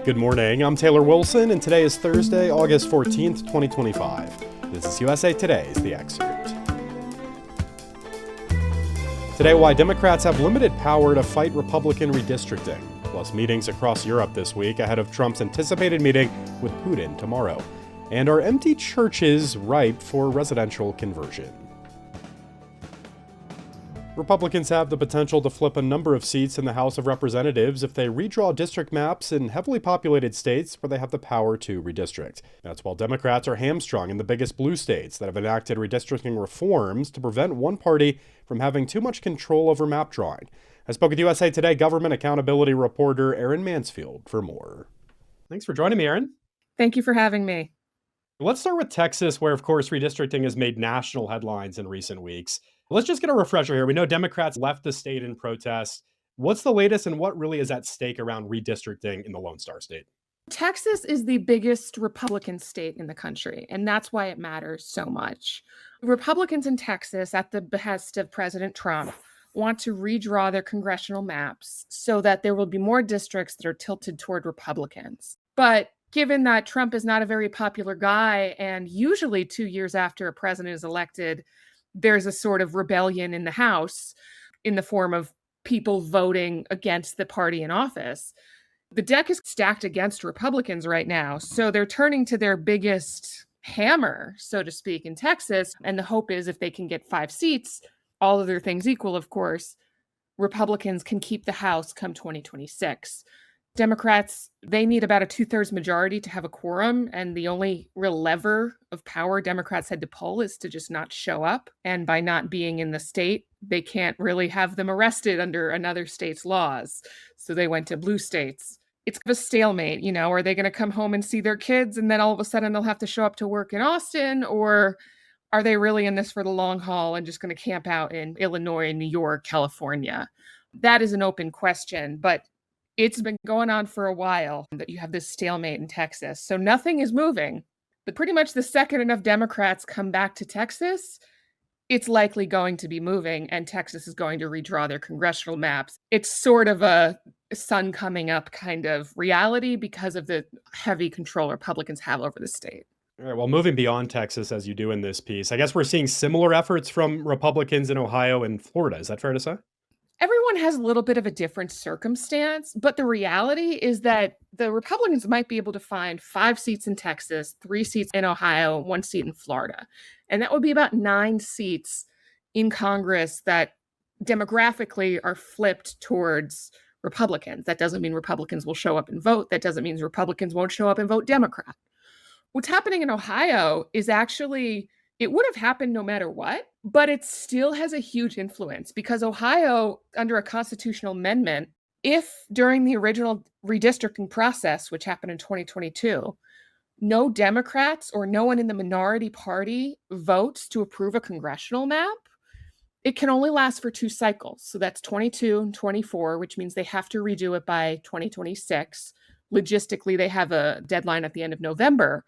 Good morning, I'm Taylor Wilson, and today is Thursday, August 14th, 2025. This is USA Today's The Excerpt. Today, why Democrats have limited power to fight Republican redistricting, plus meetings across Europe this week ahead of Trump's anticipated meeting with Putin tomorrow. And are empty churches ripe for residential conversion? Republicans have the potential to flip a number of seats in the House of Representatives if they redraw district maps in heavily populated states where they have the power to redistrict. That's while Democrats are hamstrung in the biggest blue states that have enacted redistricting reforms to prevent one party from having too much control over map drawing. I spoke with USA Today government accountability reporter Erin Mansfield for more. Thanks for joining me, Erin. Thank you for having me. Let's start with Texas, where, of course, redistricting has made national headlines in recent weeks. Let's just get a refresher here. We know Democrats left the state in protest. What's the latest and what really is at stake around redistricting in the Lone Star State? Texas is the biggest Republican state in the country, and that's why it matters so much. Republicans in Texas, at the behest of President Trump, want to redraw their congressional maps so that there will be more districts that are tilted toward Republicans. But given that Trump is not a very popular guy, and usually 2 years after a president is elected, there's a sort of rebellion in the House in the form of people voting against the party in office. The deck is stacked against Republicans right now, so they're turning to their biggest hammer, so to speak, in Texas. And the hope is if they can get 5 seats, all other things equal, of course, Republicans can keep the House come 2026. Democrats, they need about a 2/3 majority to have a quorum, and the only real lever of power Democrats had to pull is to just not show up. And by not being in the state, they can't really have them arrested under another state's laws. So they went to blue states. It's a stalemate, are they going to come home and see their kids and then all of a sudden they'll have to show up to work in Austin? Or are they really in this for the long haul and just going to camp out in Illinois, New York, California? That is an open question, but it's been going on for a while that you have this stalemate in Texas. So nothing is moving. But pretty much the second enough Democrats come back to Texas, it's likely going to be moving, and Texas is going to redraw their congressional maps. It's sort of a sun coming up kind of reality because of the heavy control Republicans have over the state. All right, well, moving beyond Texas, as you do in this piece, I guess we're seeing similar efforts from Republicans in Ohio and Florida. Is that fair to say? Everyone has a little bit of a different circumstance, but the reality is that the Republicans might be able to find 5 seats in Texas, 3 seats in Ohio, 1 seat in Florida. And that would be about 9 seats in Congress that demographically are flipped towards Republicans. That doesn't mean Republicans will show up and vote. That doesn't mean Republicans won't show up and vote Democrat. What's happening in Ohio is actually, it would have happened no matter what, but it still has a huge influence because Ohio, under a constitutional amendment, if during the original redistricting process, which happened in 2022, no Democrats or no one in the minority party votes to approve a congressional map, it can only last for 2 cycles. So that's 22 and 24, which means they have to redo it by 2026. Logistically, they have a deadline at the end of November.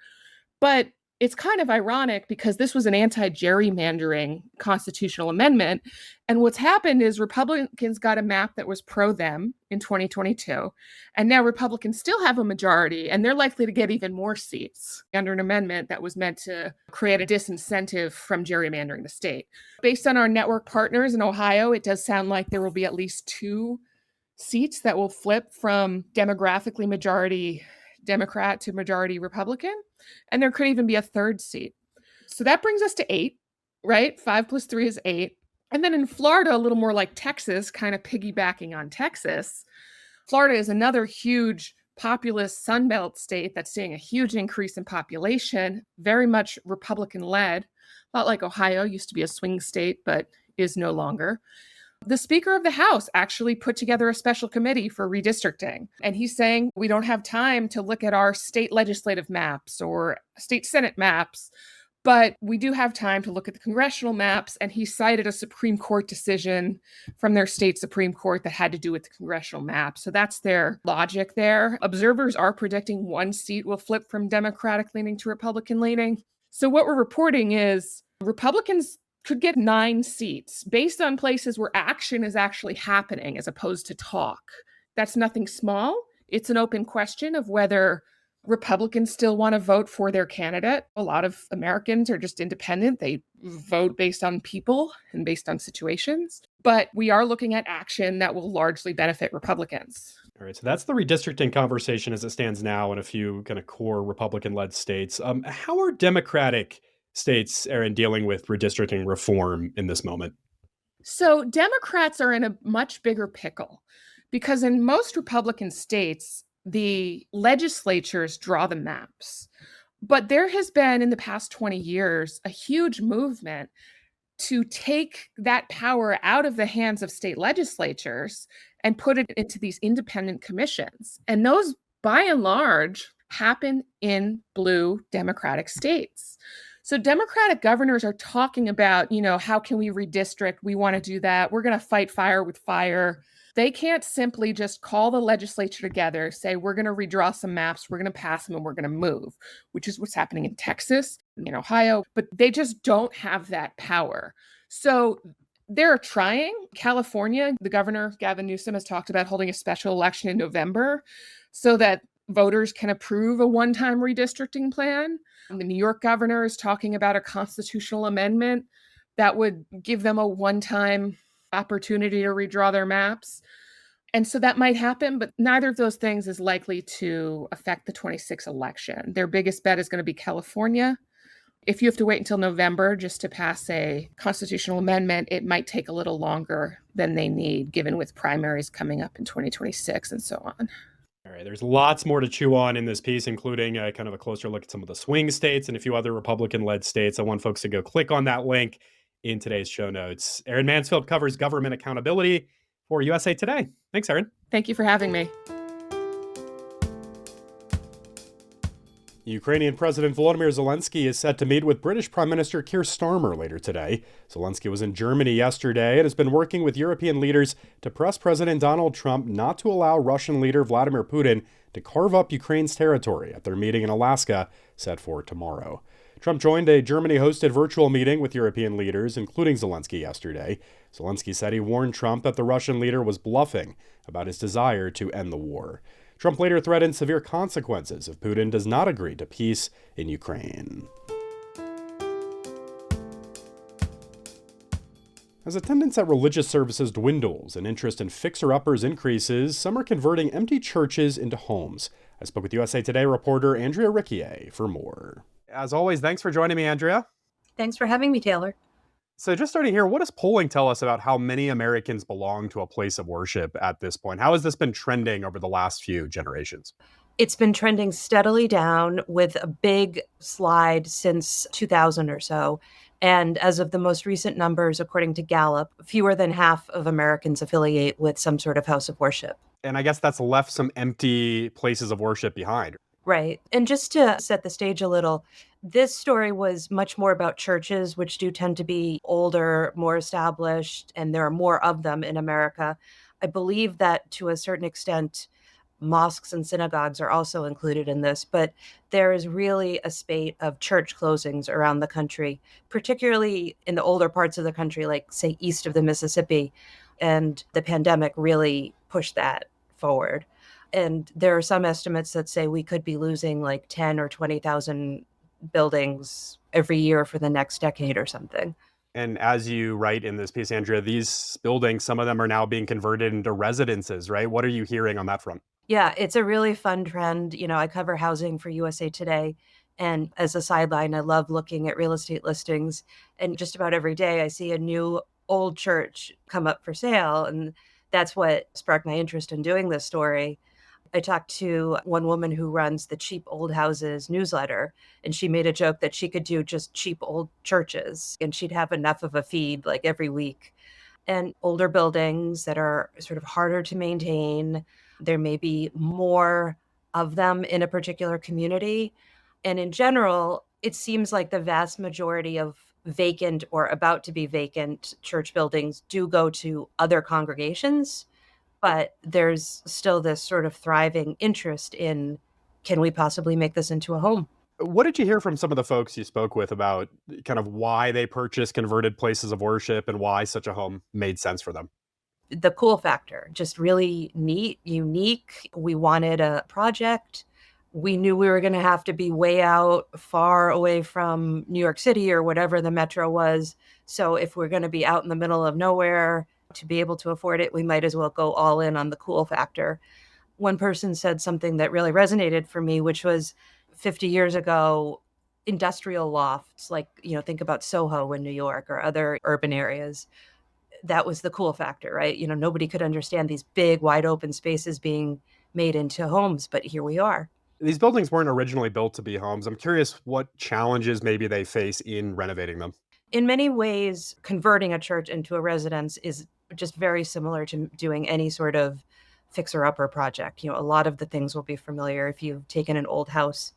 But it's kind of ironic because this was an anti-gerrymandering constitutional amendment. And what's happened is Republicans got a map that was pro them in 2022. And now Republicans still have a majority, and they're likely to get even more seats under an amendment that was meant to create a disincentive from gerrymandering the state. Based on our network partners in Ohio, it does sound like there will be at least 2 seats that will flip from demographically majority Democrat to majority Republican. And there could even be a 3rd seat. So that brings us to 8, right? 5 plus 3 is 8. And then in Florida, a little more like Texas, kind of piggybacking on Texas, Florida is another huge populous Sunbelt state that's seeing a huge increase in population, very much Republican-led. A lot like Ohio, used to be a swing state, but is no longer. The Speaker of the House actually put together a special committee for redistricting. And he's saying we don't have time to look at our state legislative maps or state Senate maps, but we do have time to look at the congressional maps. And he cited a Supreme Court decision from their state Supreme Court that had to do with the congressional map. So that's their logic there. Observers are predicting 1 seat will flip from Democratic leaning to Republican leaning. So what we're reporting is Republicans could get 9 seats based on places where action is actually happening as opposed to talk. That's nothing small. It's an open question of whether Republicans still want to vote for their candidate. A lot of Americans are just independent. They vote based on people and based on situations. But we are looking at action that will largely benefit Republicans. All right, so that's the redistricting conversation as it stands now in a few kind of core Republican-led states. How are Democratic states, Erin, dealing with redistricting reform in this moment? So Democrats are in a much bigger pickle because in most Republican states, the legislatures draw the maps. But there has been in the past 20 years a huge movement to take that power out of the hands of state legislatures and put it into these independent commissions. And those, by and large, happen in blue Democratic states. So Democratic governors are talking about, how can we redistrict? We want to do that. We're going to fight fire with fire. They can't simply just call the legislature together, say, we're going to redraw some maps, we're going to pass them, and we're going to move, which is what's happening in Texas, in Ohio, but they just don't have that power. So they're trying. California, the governor, Gavin Newsom, has talked about holding a special election in November so that voters can approve a one-time redistricting plan. And the New York governor is talking about a constitutional amendment that would give them a one-time opportunity to redraw their maps. And so that might happen, but neither of those things is likely to affect the 26 election. Their biggest bet is going to be California. If you have to wait until November just to pass a constitutional amendment, it might take a little longer than they need, given with primaries coming up in 2026 and so on. All right, there's lots more to chew on in this piece, including kind of a closer look at some of the swing states and a few other Republican-led states. I want folks to go click on that link in today's show notes. Erin Mansfield covers government accountability for USA Today. Thanks, Erin. Thank you for having me. Ukrainian President Volodymyr Zelensky is set to meet with British Prime Minister Keir Starmer later today. Zelensky was in Germany yesterday and has been working with European leaders to press President Donald Trump not to allow Russian leader Vladimir Putin to carve up Ukraine's territory at their meeting in Alaska set for tomorrow. Trump joined a Germany-hosted virtual meeting with European leaders, including Zelensky, yesterday. Zelensky said he warned Trump that the Russian leader was bluffing about his desire to end the war. Trump later threatened severe consequences if Putin does not agree to peace in Ukraine. As attendance at religious services dwindles and interest in fixer-uppers increases, some are converting empty churches into homes. I spoke with USA Today reporter Andrea Riccier for more. As always, thanks for joining me, Andrea. Thanks for having me, Taylor. So just starting here, what does polling tell us about how many Americans belong to a place of worship at this point? How has this been trending over the last few generations? It's been trending steadily down with a big slide since 2000 or so. And as of the most recent numbers, according to Gallup, fewer than half of Americans affiliate with some sort of house of worship. And I guess that's left some empty places of worship behind. Right. And just to set the stage a little, this story was much more about churches, which do tend to be older, more established, and there are more of them in America. I believe that to a certain extent, mosques and synagogues are also included in this, but there is really a spate of church closings around the country, particularly in the older parts of the country, like, say, east of the Mississippi. And the pandemic really pushed that forward. And there are some estimates that say we could be losing like 10 or 20,000 buildings every year for the next decade or something. And as you write in this piece, Andrea, these buildings, some of them are now being converted into residences, right? What are you hearing on that front? Yeah, it's a really fun trend. I cover housing for USA Today. And as a sideline, I love looking at real estate listings. And just about every day, I see a new old church come up for sale. And that's what sparked my interest in doing this story. I talked to one woman who runs the Cheap Old Houses newsletter, and she made a joke that she could do just cheap old churches, and she'd have enough of a feed like every week. And older buildings that are sort of harder to maintain, there may be more of them in a particular community. And in general, it seems like the vast majority of vacant or about to be vacant church buildings do go to other congregations. But there's still this sort of thriving interest in, can we possibly make this into a home? What did you hear from some of the folks you spoke with about kind of why they purchased converted places of worship and why such a home made sense for them? The cool factor, just really neat, unique. We wanted a project. We knew we were going to have to be way out, far away from New York City or whatever the metro was. So if we're going to be out in the middle of nowhere to be able to afford it, we might as well go all in on the cool factor. One person said something that really resonated for me, which was 50 years ago, industrial lofts, like, think about Soho in New York or other urban areas. That was the cool factor, right? Nobody could understand these big, wide open spaces being made into homes, but here we are. These buildings weren't originally built to be homes. I'm curious what challenges maybe they face in renovating them. In many ways, converting a church into a residence is just very similar to doing any sort of fixer-upper project. A lot of the things will be familiar if you've taken an old house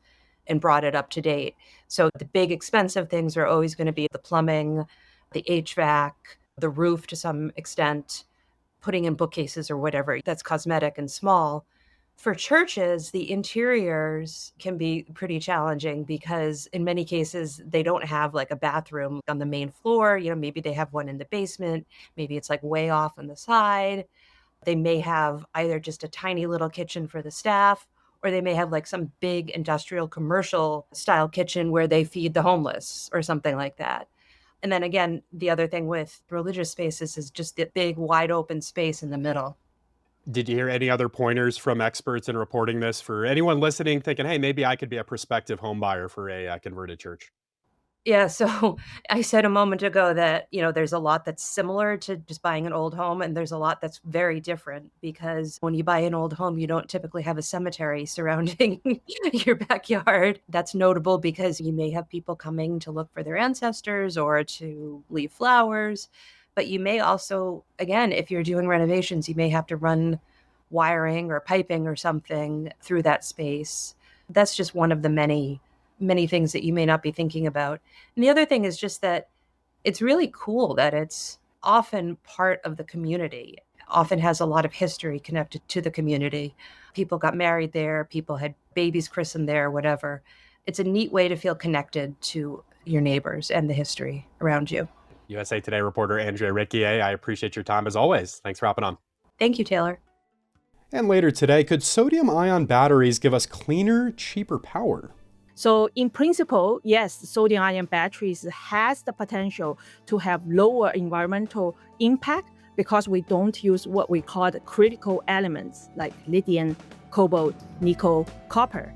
and brought it up to date. So the big expensive things are always going to be the plumbing, the HVAC, the roof to some extent, putting in bookcases or whatever. That's cosmetic and small. For churches, the interiors can be pretty challenging because in many cases, they don't have like a bathroom on the main floor. Maybe they have one in the basement. Maybe it's like way off on the side. They may have either just a tiny little kitchen for the staff, or they may have like some big industrial commercial style kitchen where they feed the homeless or something like that. And then again, the other thing with religious spaces is just the big wide open space in the middle. Did you hear any other pointers from experts in reporting this for anyone listening thinking, hey, maybe I could be a prospective home buyer for a converted church? Yeah, so I said a moment ago that, there's a lot that's similar to just buying an old home, and there's a lot that's very different because when you buy an old home, you don't typically have a cemetery surrounding your backyard. That's notable because you may have people coming to look for their ancestors or to leave flowers. But you may also, again, if you're doing renovations, you may have to run wiring or piping or something through that space. That's just one of the many things that you may not be thinking about. And the other thing is just that it's really cool that it's often part of the community, often has a lot of history connected to the community. People got married there, people had babies christened there, whatever. It's a neat way to feel connected to your neighbors and the history around you. USA Today reporter Andrea Riccier, I appreciate your time as always. Thanks for hopping on. Thank you, Taylor. And later today, could sodium-ion batteries give us cleaner, cheaper power? So in principle, yes, sodium-ion batteries has the potential to have lower environmental impact because we don't use what we call the critical elements like lithium, cobalt, nickel, copper.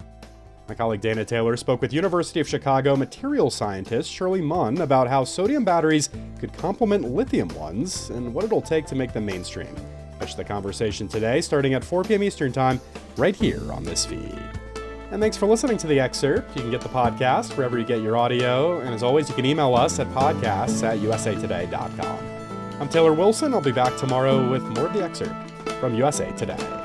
My colleague Dana Taylor spoke with University of Chicago materials scientist Shirley Munn about how sodium batteries could complement lithium ones and what it'll take to make them mainstream. Catch the conversation today starting at 4 p.m. Eastern Time right here on this feed. And thanks for listening to The Excerpt. You can get the podcast wherever you get your audio. And as always, you can email us at podcasts@usatoday.com. I'm Taylor Wilson. I'll be back tomorrow with more of The Excerpt from USA Today.